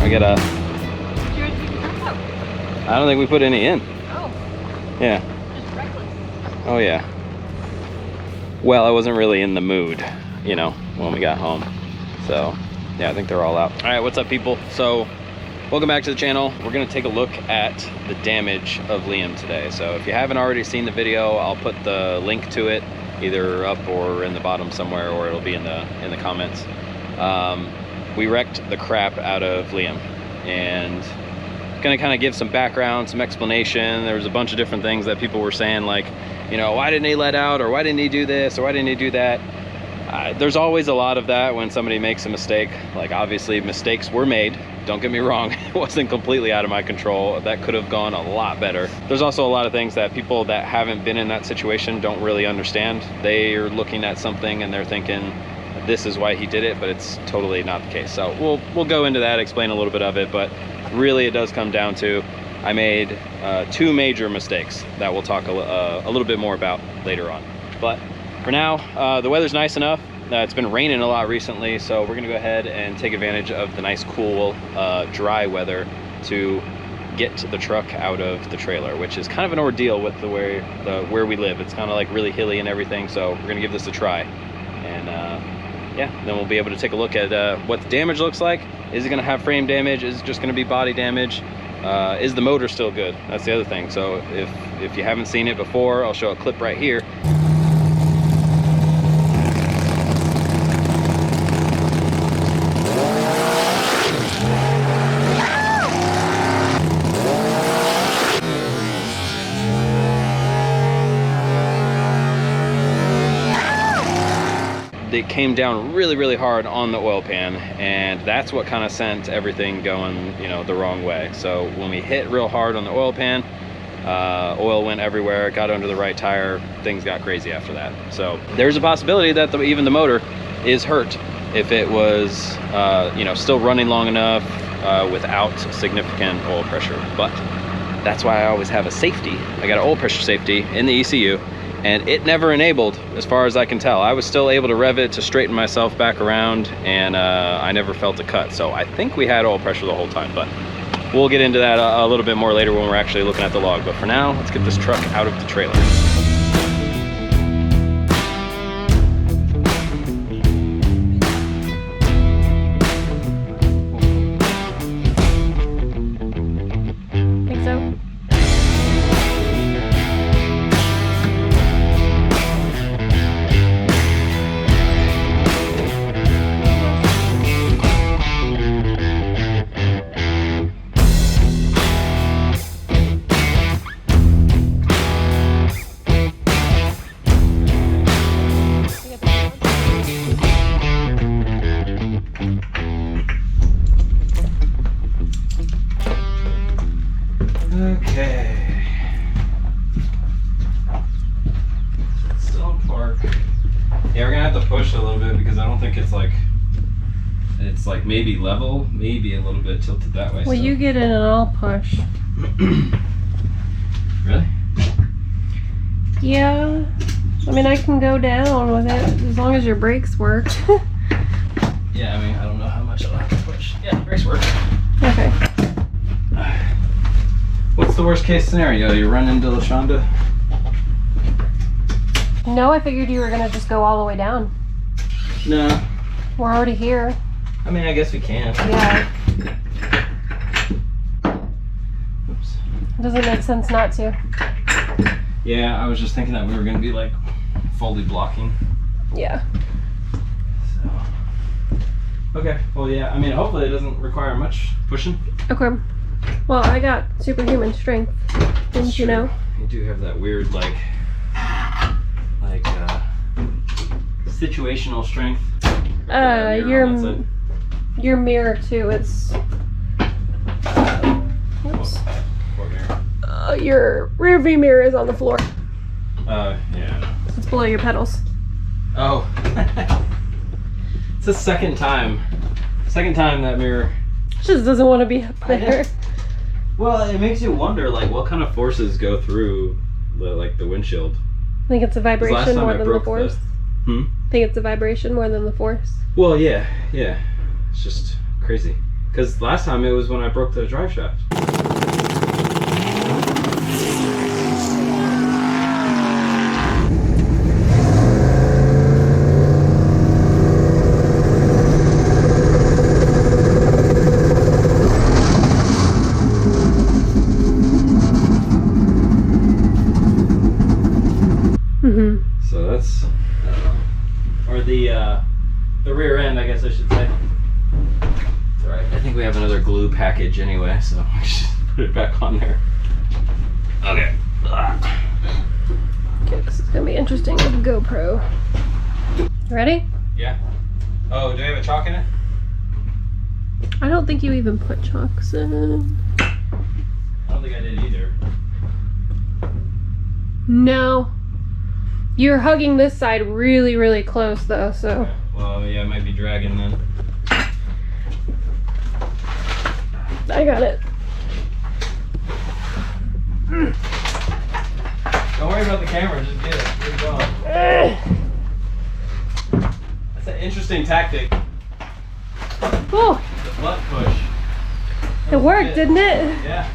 I gotta... I don't think we put any in. Oh. Yeah. Just reckless. Oh yeah. Well, I wasn't really in the mood, you know, when we got home. So, yeah, I think they're all out. All right, what's up, people? So, welcome back to the channel. We're gonna take a look at the damage of Liam today. So if you haven't already seen the video, I'll put the link to it either up or in the bottom somewhere, or it'll be in the comments. We wrecked the crap out of Liam, and gonna kind of give some background, some explanation. There was a bunch of different things that people were saying, like, you know, why didn't he let out, or why didn't he do this, or why didn't he do that? There's always a lot of that when somebody makes a mistake. Like, obviously mistakes were made, don't get me wrong. It wasn't completely out of my control. That could have gone a lot better. There's also a lot of things that people that haven't been in that situation don't really understand. They are looking at something and they're thinking, this is why he did it, but it's totally not the case. So we'll go into that, explain a little bit of it, but really it does come down to, I made two major mistakes that we'll talk a little bit more about later on. But for now, the weather's nice enough. It's been raining a lot recently, so we're gonna go ahead and take advantage of the nice, cool, dry weather to get the truck out of the trailer, which is kind of an ordeal with where we live. It's kind of like really hilly and everything, so we're gonna give this a try. And yeah, then we'll be able to take a look at what the damage looks like. Is it gonna have frame damage? Is it just gonna be body damage? Is the motor still good? That's the other thing. So if you haven't seen it before, I'll show a clip right here. It came down really hard on the oil pan, and that's what kind of sent everything going, you know, the wrong way. So when we hit real hard on the oil pan, oil went everywhere, got under the right tire, things got crazy after that. So there's a possibility that even the motor is hurt if it was you know, still running long enough without significant oil pressure. But that's why I always have a safety. I got an oil pressure safety in the ECU, and it never enabled, as far as I can tell. I was still able to rev it to straighten myself back around, and I never felt a cut. So I think we had oil pressure the whole time, but we'll get into that a little bit more later when we're actually looking at the log. But for now, let's get this truck out of the trailer. Think so? Okay. Still in park. Yeah, we're gonna have to push a little bit because I don't think it's like maybe level, maybe a little bit tilted that way. Well, so. you get in and I'll push. Really? Yeah. I mean, I can go down with it as long as your brakes work. Yeah, I mean, I don't know how much I'll have to push. Yeah, brakes work. Okay. What's the worst case scenario? You run into LaShonda? No, I figured you were gonna just go all the way down. No. We're already here. I mean, I guess we can. Yeah. Oops. It doesn't make sense not to. Yeah, I was just thinking that we were going to be like fully blocking. Yeah. So. Okay. Well, yeah. I mean, hopefully it doesn't require much pushing. Okay. Well, I got superhuman strength. Didn't you know? You do have that weird like situational strength. Your mirror too. It's oops. What mirror? Your rear view mirror is on the floor. Yeah. It's below your pedals. Oh. It's the second time that mirror Just doesn't want to be up there. Well, it makes you wonder, like, what kind of forces go through the windshield. I think it's a vibration more than the force. I think it's a vibration more than the force. Well, yeah. It's just crazy. Because last time it was when I broke the drive shaft. So that's, or the rear end, I guess I should say. It's all right. I think we have another glue package anyway, so we should put it back on there. Okay. Okay, this is gonna be interesting with GoPro. Ready? Yeah. Oh, do we have a chalk in it? I don't think you even put chalks in. I don't think I did either. No. You're hugging this side really, really close though, so. Okay. Well, yeah, it might be dragging then. I got it. Don't worry about the camera, just get it. Get it going. That's an interesting tactic. Oh, The butt push. it worked, didn't it? Yeah.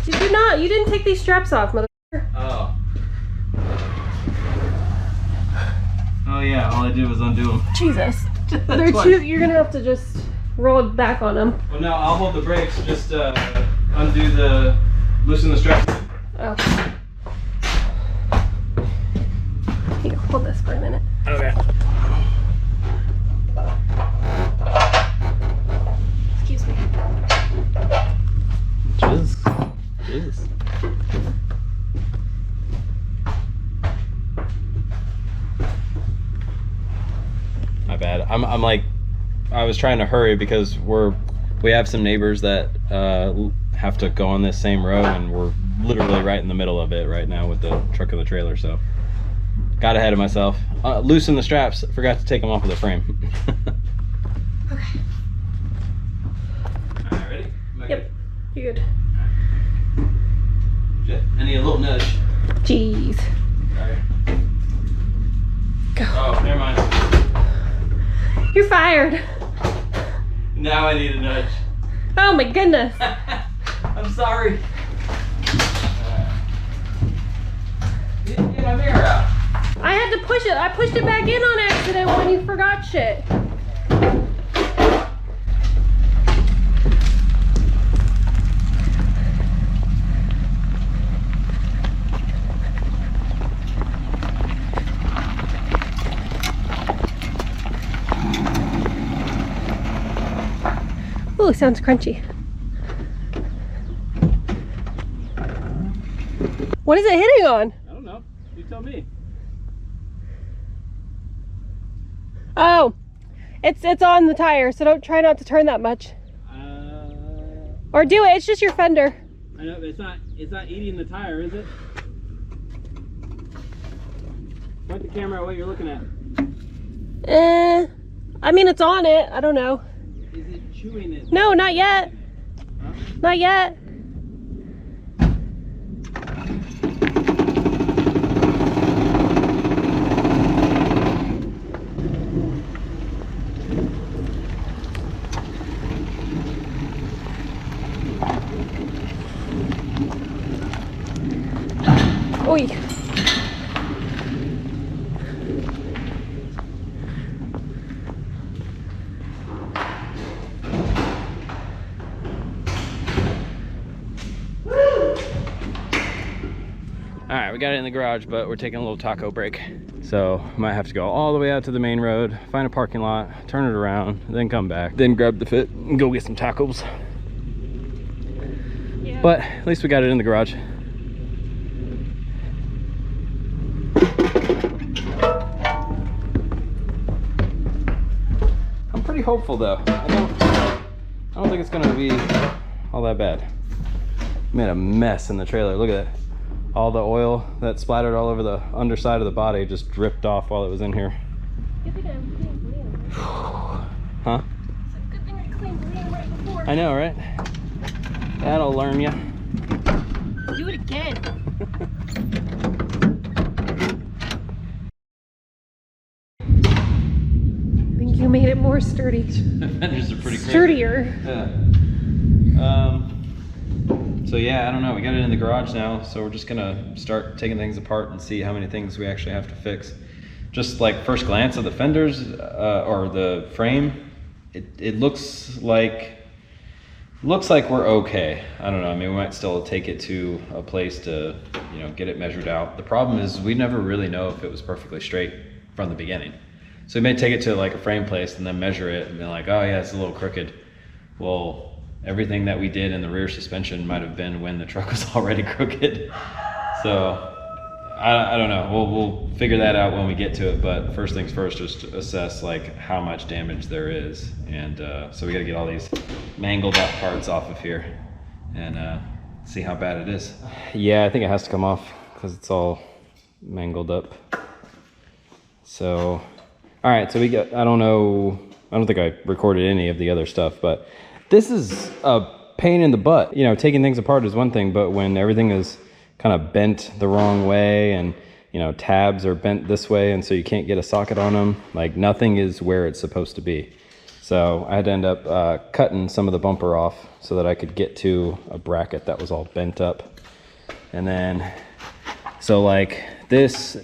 Did you not? You didn't take these straps off, motherfucker. Oh. Oh yeah, all I did was undo them. Jesus. They're too, you're gonna have to just roll it back on them. Well, no, I'll hold the brakes. Just undo the, loosen the straps. Oh. Here, hold this for a minute. Okay. Excuse me. Jesus. My bad. I'm like, I was trying to hurry because we have some neighbors that have to go on this same road, and we're literally right in the middle of it right now with the truck and the trailer. So got ahead of myself. Loosen the straps. Forgot to take them off of the frame. Okay. All right, ready? Yep. You're good. I need a little nudge. Jeez. Sorry. Go. Oh, never mind. You're fired. Now I need a nudge. Oh my goodness. I'm sorry. Get my mirror out. I had to push it. I pushed it back in on accident when you forgot shit. Ooh, sounds crunchy. What is it hitting on? I don't know. You tell me. Oh, it's on the tire, so don't try not to turn that much. Or do it. It's just your fender. I know, but it's not eating the tire, is it? Point the camera at what you're looking at. I mean, it's on it. I don't know. Is it chewing it? No, not yet. Huh? Not yet. Oy. Alright, we got it in the garage, but we're taking a little taco break. So, might have to go all the way out to the main road, find a parking lot, turn it around, then come back, then grab the fit and go get some tacos. Yeah. But at least we got it in the garage. I'm pretty hopeful though. I don't think it's gonna be all that bad. Made a mess in the trailer. Look at that. All the oil that splattered all over the underside of the body just dripped off while it was in here. Good thing I cleaned the lid. Huh? It's a good thing I cleaned the lid right before. I know, right? That'll learn you. Do it again. I think you made it more more sturdy. The fenders are pretty sturdier. Yeah. So yeah, I don't know. We got it in the garage now, so we're just gonna start taking things apart and see how many things we actually have to fix. Just like first glance at the fenders or the frame, it looks like we're okay. I don't know. I mean, we might still take it to a place to, you know, get it measured out. The problem is we never really know if it was perfectly straight from the beginning. So we may take it to like a frame place and then measure it and be like, oh yeah, it's a little crooked. Well, everything that we did in the rear suspension might have been when the truck was already crooked. So I don't know. We'll figure that out when we get to it. But first things first, just assess like how much damage there is. And so we got to get all these mangled up parts off of here and see how bad it is. Yeah, I think it has to come off because it's all mangled up. So, all right. So we got, I don't think I recorded any of the other stuff, but this is a pain in the butt. You know, taking things apart is one thing, but when everything is kind of bent the wrong way and, you know, tabs are bent this way and so you can't get a socket on them, like nothing is where it's supposed to be. So I had to end up cutting some of the bumper off so that I could get to a bracket that was all bent up. And then, so like this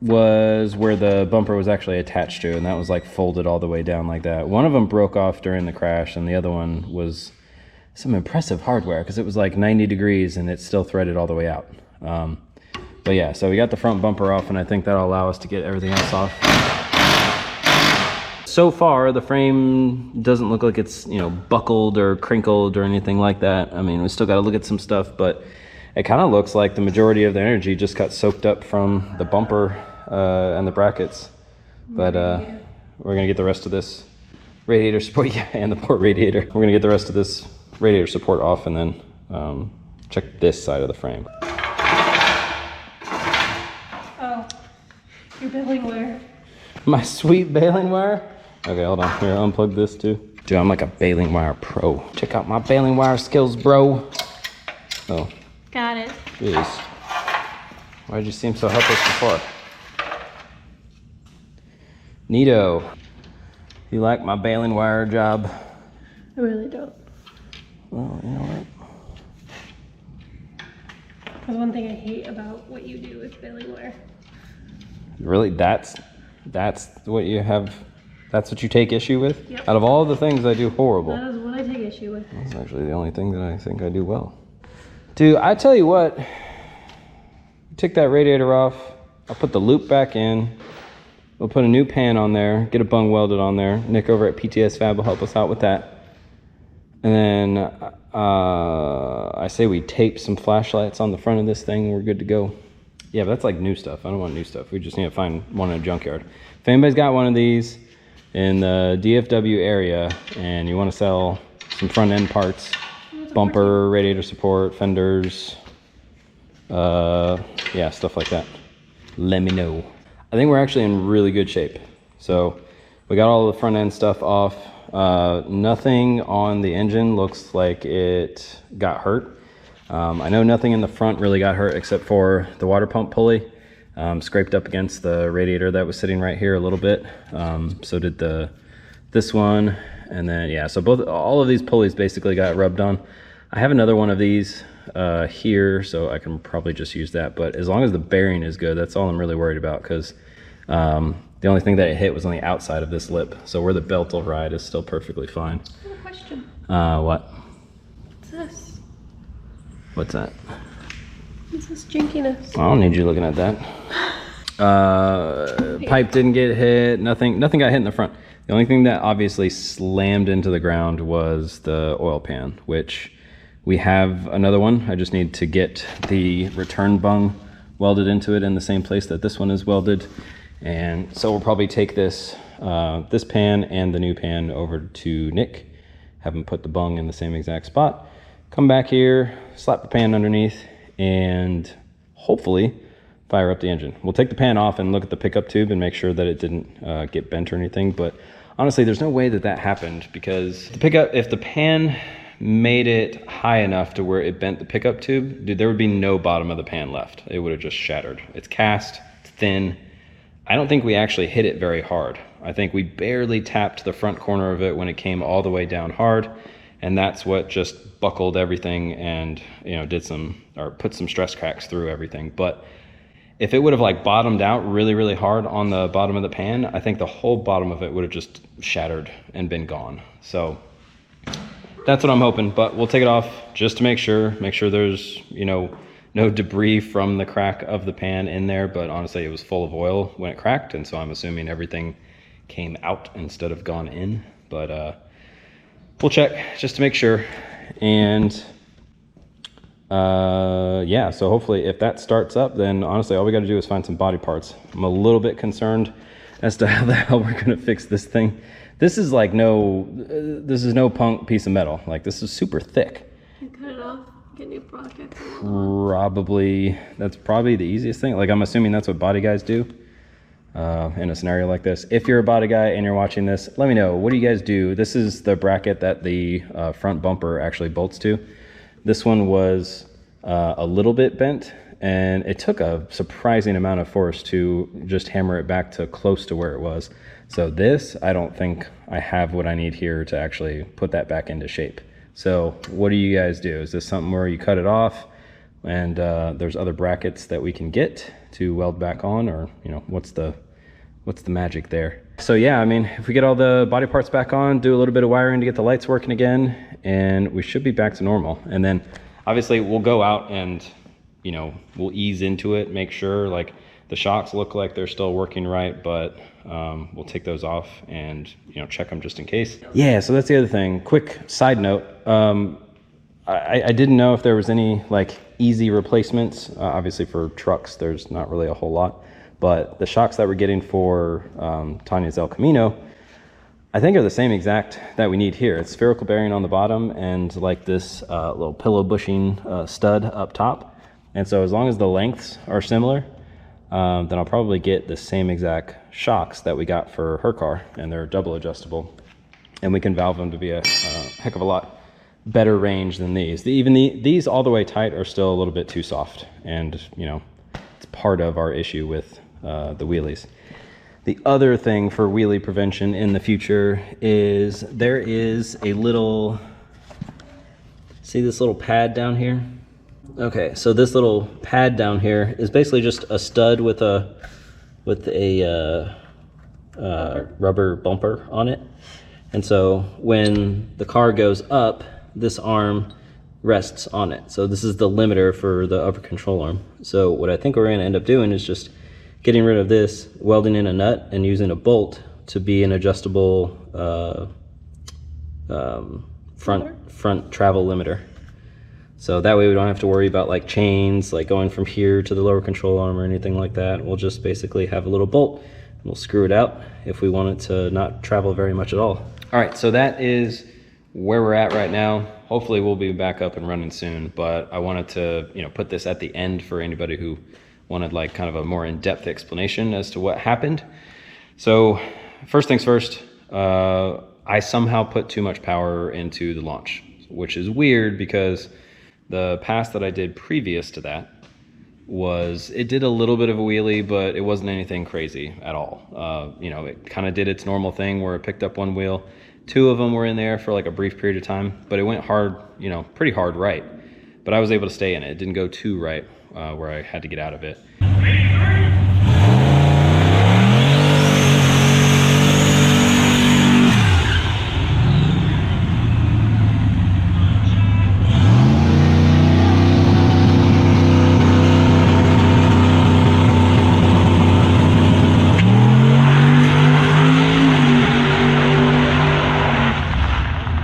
was where the bumper was actually attached to, and that was like folded all the way down like that. One of them broke off during the crash and the other one was some impressive hardware because it was like 90 degrees and it's still threaded all the way out. But yeah, so we got the front bumper off and I think that'll allow us to get everything else off. So far, the frame doesn't look like it's, you know, buckled or crinkled or anything like that. I mean, we still got to look at some stuff, but it kind of looks like the majority of the energy just got soaked up from the bumper and the brackets. But we're going to get the rest of this radiator support, yeah, and the port radiator. We're going to get the rest of this radiator support off and then check this side of the frame. Oh, your baling wire. My sweet baling wire? Okay, hold on. Here, unplug this too. Dude, I'm like a baling wire pro. Check out my baling wire skills, bro. Oh. Got it. Jeez. Why did you seem so helpless before? Neato. You like my baling wire job? I really don't. Well, you know what? Because one thing I hate about what you do is baling wire. Really? That's what you have, that's what you take issue with? Yep. Out of all the things I do horrible. That is what I take issue with. That's actually the only thing that I think I do well. Dude, I tell you what, take that radiator off, I'll put the loop back in, we'll put a new pan on there, get a bung welded on there. Nick over at PTS Fab will help us out with that. And then I say we tape some flashlights on the front of this thing, we're good to go. Yeah, but that's like new stuff. I don't want new stuff. We just need to find one in a junkyard. If anybody's got one of these in the DFW area and you want to sell some front end parts, bumper, radiator support, fenders, yeah, stuff like that, let me know. I think we're actually in really good shape. So we got all the front end stuff off. Nothing on the engine looks like it got hurt. I know nothing in the front really got hurt except for the water pump pulley. Scraped up against the radiator that was sitting right here a little bit. So did this one. And then, yeah, so all of these pulleys basically got rubbed on. I have another one of these here, so I can probably just use that. But as long as the bearing is good, that's all I'm really worried about, because the only thing that it hit was on the outside of this lip. So where the belt will ride is still perfectly fine. I have a question. What? What's this? What's that? What's this jinkiness? I don't need you looking at that. Pipe didn't get hit. Nothing got hit in the front. The only thing that obviously slammed into the ground was the oil pan, which we have another one. I just need to get the return bung welded into it in the same place that this one is welded. And so we'll probably take this this pan and the new pan over to Nick, have him put the bung in the same exact spot, come back here, slap the pan underneath, and hopefully fire up the engine. We'll take the pan off and look at the pickup tube and make sure that it didn't get bent or anything. But honestly, there's no way that that happened, because the pickup, if the pan made it high enough to where it bent the pickup tube, dude, there would be no bottom of the pan left. It would have just shattered. It's cast, it's thin. I don't think we actually hit it very hard. I think we barely tapped the front corner of it when it came all the way down hard, and that's what just buckled everything and, you know, put some stress cracks through everything. But if it would have like bottomed out really hard on the bottom of the pan, I think the whole bottom of it would have just shattered and been gone. So that's what I'm hoping, but we'll take it off just to make sure there's, you know, no debris from the crack of the pan in there. But honestly, it was full of oil when it cracked, and so I'm assuming everything came out instead of gone in. But we'll check just to make sure. And yeah, so hopefully if that starts up, then honestly all we got to do is find some body parts. I'm a little bit concerned as to how the hell we're gonna fix this thing. This is like this is no punk piece of metal. Like, this is super thick. You cut it off, get new brackets. That's probably the easiest thing. Like, I'm assuming that's what body guys do in a scenario like this. If you're a body guy and you're watching this, let me know, what do you guys do? This is the bracket that the front bumper actually bolts to. This one was a little bit bent, and it took a surprising amount of force to just hammer it back to close to where it was. So this, I don't think I have what I need here to actually put that back into shape. So what do you guys do? Is this something where you cut it off and there's other brackets that we can get to weld back on, or, you know, what's the magic there? So yeah, I mean, if we get all the body parts back on, do a little bit of wiring to get the lights working again, and we should be back to normal. And then obviously we'll go out and, you know, we'll ease into it, make sure like the shocks look like they're still working right, but we'll take those off and, you know, check them just in case. Yeah, so that's the other thing. Quick side note, I didn't know if there was any like easy replacements. Obviously for trucks, there's not really a whole lot, but the shocks that we're getting for Tanya's El Camino, I think are the same exact that we need here. It's spherical bearing on the bottom and like this little pillow bushing stud up top. And so as long as the lengths are similar, then I'll probably get the same exact shocks that we got for her car, and they're double adjustable, and we can valve them to be a heck of a lot better range than these. These all the way tight are still a little bit too soft, and, you know, it's part of our issue with the wheelies. The other thing for wheelie prevention in the future is there is a little, see this little pad down here? Okay, so this little pad down here is basically just a stud with a rubber bumper on it. And so when the car goes up, this arm rests on it. So this is the limiter for the upper control arm. So what I think we're going to end up doing is just getting rid of this, welding in a nut, and using a bolt to be an adjustable front travel limiter. So that way we don't have to worry about like chains, like going from here to the lower control arm or anything like that. We'll just basically have a little bolt. We'll screw it out if we want it to not travel very much at all. All right, so that is where we're at right now. Hopefully we'll be back up and running soon, but I wanted to, you know, put this at the end for anybody who wanted like kind of a more in-depth explanation as to what happened. So first things first, I somehow put too much power into the launch, which is weird because the pass that I did previous to that it did a little bit of a wheelie, but it wasn't anything crazy at all. You know, it kind of did its normal thing where it picked up one wheel. Two of them were in there for like a brief period of time, but it went hard, you know, pretty hard right. But I was able to stay in it. It didn't go too right where I had to get out of it.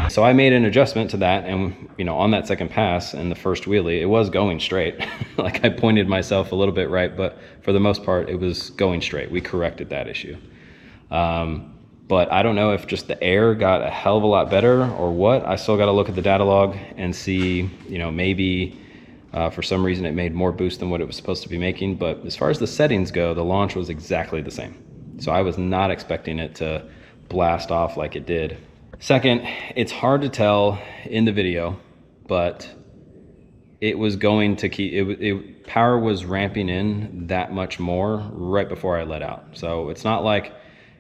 So I made an adjustment to that, and, you know, on that second pass and the first wheelie, it was going straight. Like I pointed myself a little bit right, but for the most part, it was going straight. We corrected that issue. But I don't know if just the air got a hell of a lot better or what. I still got to look at the data log and see, you know, maybe for some reason it made more boost than what it was supposed to be making. But as far as the settings go, the launch was exactly the same. So I was not expecting it to blast off like it did. Second, it's hard to tell in the video, but it was going to keep, power was ramping in that much more right before I let out. So it's not like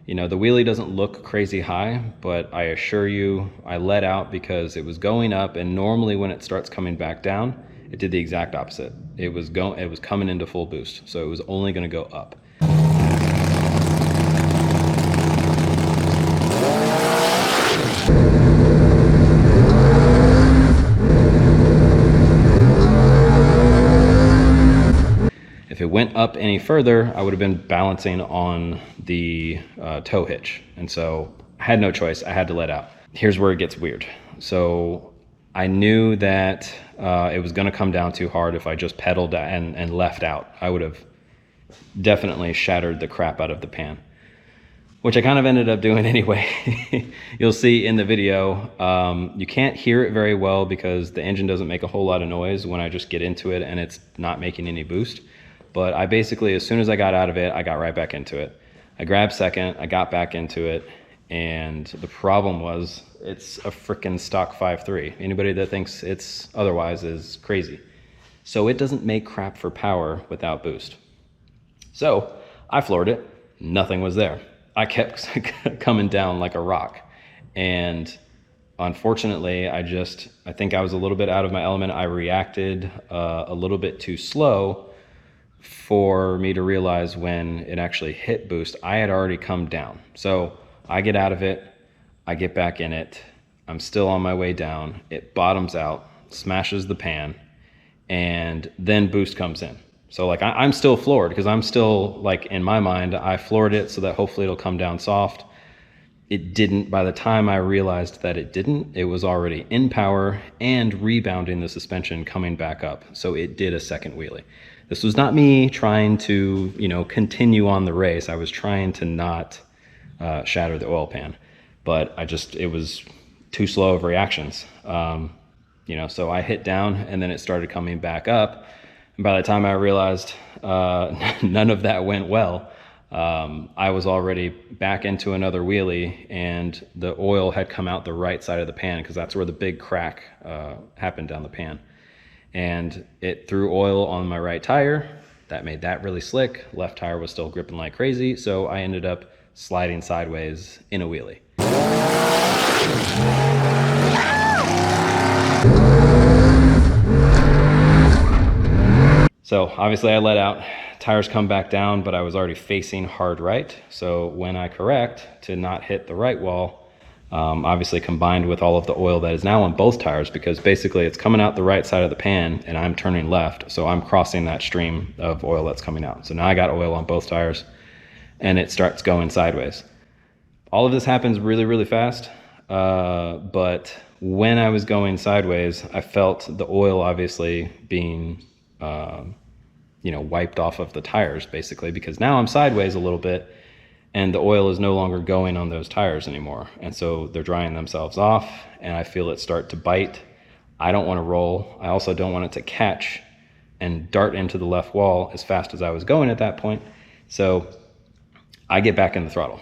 You know, the wheelie doesn't look crazy high, but I assure you I let out because it was going up, and normally when it starts coming back down, it did the exact opposite. It was coming into full boost, so it was only going to go up. If it went up any further, I would have been balancing on the tow hitch. And so I had no choice. I had to let out. Here's where it gets weird. So I knew that it was going to come down too hard if I just pedaled and left out. I would have definitely shattered the crap out of the pan, which I kind of ended up doing anyway. You'll see in the video, you can't hear it very well because the engine doesn't make a whole lot of noise when I just get into it and it's not making any boost. But I basically, as soon as I got out of it, I got right back into it. I grabbed second, I got back into it, and the problem was it's a freaking stock 5.3. Anybody that thinks it's otherwise is crazy. So it doesn't make crap for power without boost. So I floored it, nothing was there. I kept coming down like a rock. And unfortunately, I think I was a little bit out of my element. I reacted a little bit too slow for me to realize when it actually hit boost, I had already come down. So I get out of it, I get back in it, I'm still on my way down, it bottoms out, smashes the pan, and then boost comes in. So like I'm still floored because I'm still like, in my mind, I floored it so that hopefully it'll come down soft. It didn't. By the time I realized that it didn't, it was already in power and rebounding the suspension coming back up. So it did a second wheelie. This was not me trying to, you know, continue on the race. I was trying to not shatter the oil pan, but it was too slow of reactions. You know, so I hit down and then it started coming back up. And by the time I realized none of that went well, I was already back into another wheelie and the oil had come out the right side of the pan because that's where the big crack happened down the pan. And it threw oil on my right tire. That made that really slick. Left tire was still gripping like crazy, so I ended up sliding sideways in a wheelie. So obviously I let out, tires come back down, but I was already facing hard right. So when I correct to not hit the right wall, obviously combined with all of the oil that is now on both tires, because basically it's coming out the right side of the pan and I'm turning left, so I'm crossing that stream of oil that's coming out. So now I got oil on both tires and it starts going sideways. All of this happens really, really fast, but when I was going sideways, I felt the oil obviously being you know, wiped off of the tires basically, because now I'm sideways a little bit and the oil is no longer going on those tires anymore. And so they're drying themselves off and I feel it start to bite. I don't want to roll. I also don't want it to catch and dart into the left wall as fast as I was going at that point. So I get back in the throttle.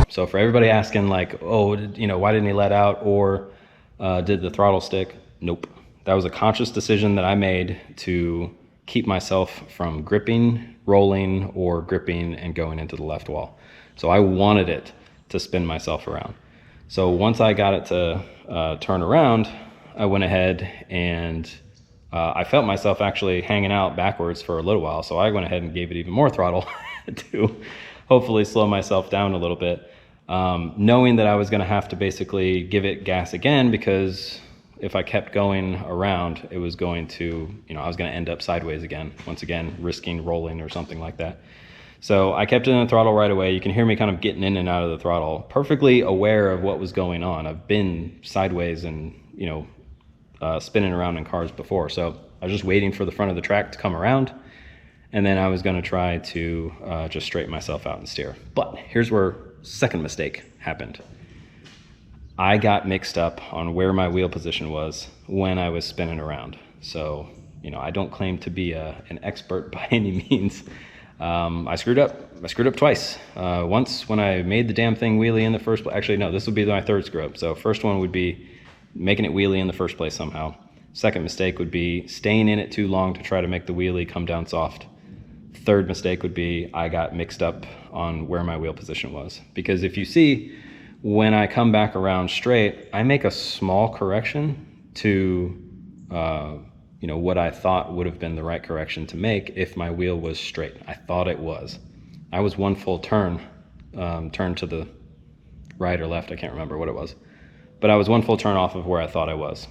So for everybody asking like, oh, you know, why didn't he let out, or did the throttle stick? Nope. That was a conscious decision that I made to keep myself from gripping, rolling, or gripping and going into the left wall. So I wanted it to spin myself around. So once I got it to turn around, I went ahead and I felt myself actually hanging out backwards for a little while. So I went ahead and gave it even more throttle to hopefully slow myself down a little bit. Knowing that I was going to have to basically give it gas again, because if I kept going around, it was going to, you know, I was going to end up sideways again, once again, risking rolling or something like that. So I kept it in the throttle right away. You can hear me kind of getting in and out of the throttle, perfectly aware of what was going on. I've been sideways and, you know, spinning around in cars before. So I was just waiting for the front of the track to come around. And then I was going to try to just straighten myself out and steer. But here's where second mistake happened. I got mixed up on where my wheel position was when I was spinning around. So, you know, I don't claim to be an expert by any means. I screwed up. I screwed up twice. Once when I made the damn thing wheelie in the first place. Actually, no, this would be my third screw up. So first one would be making it wheelie in the first place somehow. Second mistake would be staying in it too long to try to make the wheelie come down soft. Third mistake would be I got mixed up on where my wheel position was. Because if you see, when I come back around straight, I make a small correction to you know, what I thought would have been the right correction to make if my wheel was straight. I thought it was. I was one full turn to the right or left, I can't remember what it was. But I was one full turn off of where I thought I was.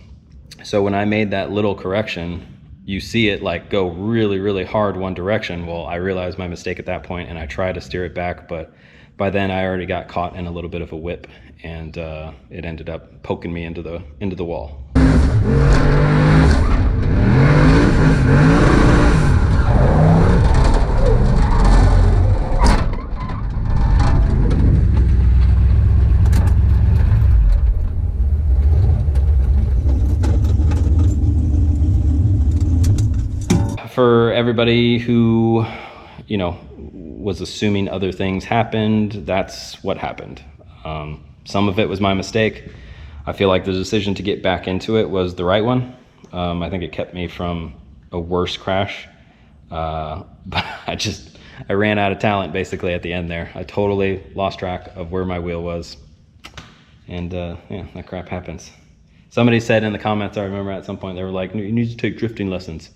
So when I made that little correction, you see it like go really, really hard one direction. Well, I realized my mistake at that point and I tried to steer it back, but by then I already got caught in a little bit of a whip, and it ended up poking me into the wall. For everybody who, you know, was assuming other things happened, that's what happened. Some of it was my mistake. I feel like the decision to get back into it was the right one. I think it kept me from a worse crash. But I ran out of talent basically at the end there. I totally lost track of where my wheel was. And yeah, that crap happens. Somebody said in the comments, I remember at some point, they were like, you need to take drifting lessons.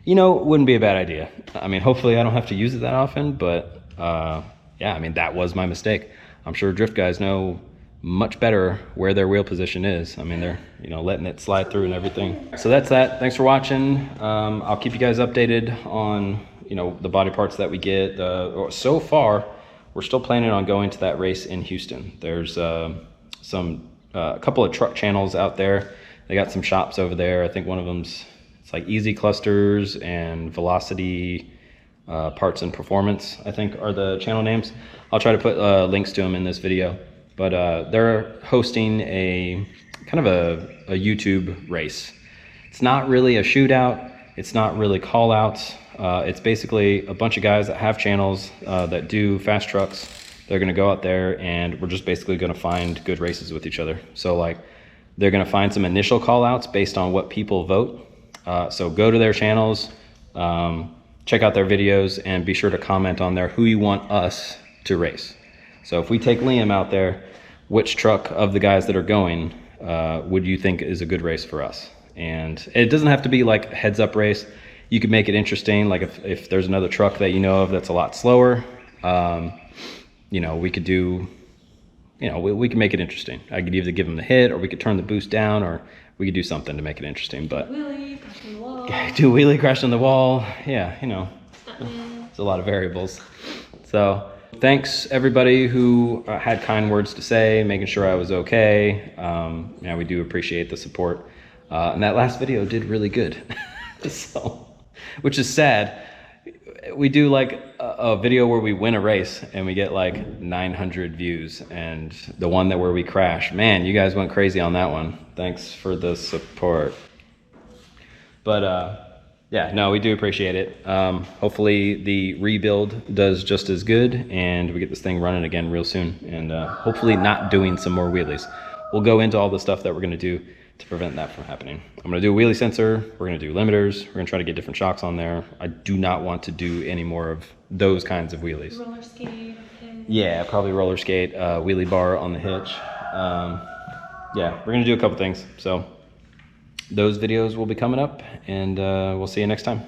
You know, it wouldn't be a bad idea. I mean, hopefully I don't have to use it that often, but yeah, I mean, that was my mistake. I'm sure drift guys know much better where their wheel position is. I mean, they're, you know, letting it slide through and everything. So that's that. Thanks for watching. I'll keep you guys updated on, you know, the body parts that we get. So far, we're still planning on going to that race in Houston. There's a couple of truck channels out there. They got some shops over there. I think one of them's, it's like Easy Clusters and Velocity Parts and Performance, I think are the channel names. I'll try to put links to them in this video. But they're hosting a kind of a YouTube race. It's not really a shootout. It's not really call outs. It's basically a bunch of guys that have channels that do fast trucks. They're gonna go out there and we're just basically gonna find good races with each other. So like they're gonna find some initial call outs based on what people vote. So go to their channels, check out their videos, and be sure to comment on there who you want us to race. So if we take Liam out there, which truck of the guys that are going would you think is a good race for us? And it doesn't have to be like a heads up race. You could make it interesting. Like if there's another truck that you know of that's a lot slower, you know, we could do, you know, we can make it interesting. I could either give them the hit, or we could turn the boost down, or we could do something to make it interesting. But Wheelie, crash on the wall. Do wheelie, crash on the wall. Yeah, you know, it's a lot of variables. So thanks everybody who had kind words to say, making sure I was okay. Yeah, we do appreciate the support. And that last video did really good. So, which is sad. We do like a video where we win a race and we get like 900 views, and the one where we crash, man, you guys went crazy on that one. Thanks for the support. But yeah, no, we do appreciate it. Hopefully the rebuild does just as good and we get this thing running again real soon, and hopefully not doing some more wheelies. We'll go into all the stuff that we're gonna do to prevent that from happening. I'm gonna do a wheelie sensor, we're gonna do limiters, we're gonna try to get different shocks on there. I do not want to do any more of those kinds of wheelies. Roller skate. Yeah, probably roller skate, wheelie bar on the hitch. Yeah, we're gonna do a couple things. So those videos will be coming up, and we'll see you next time.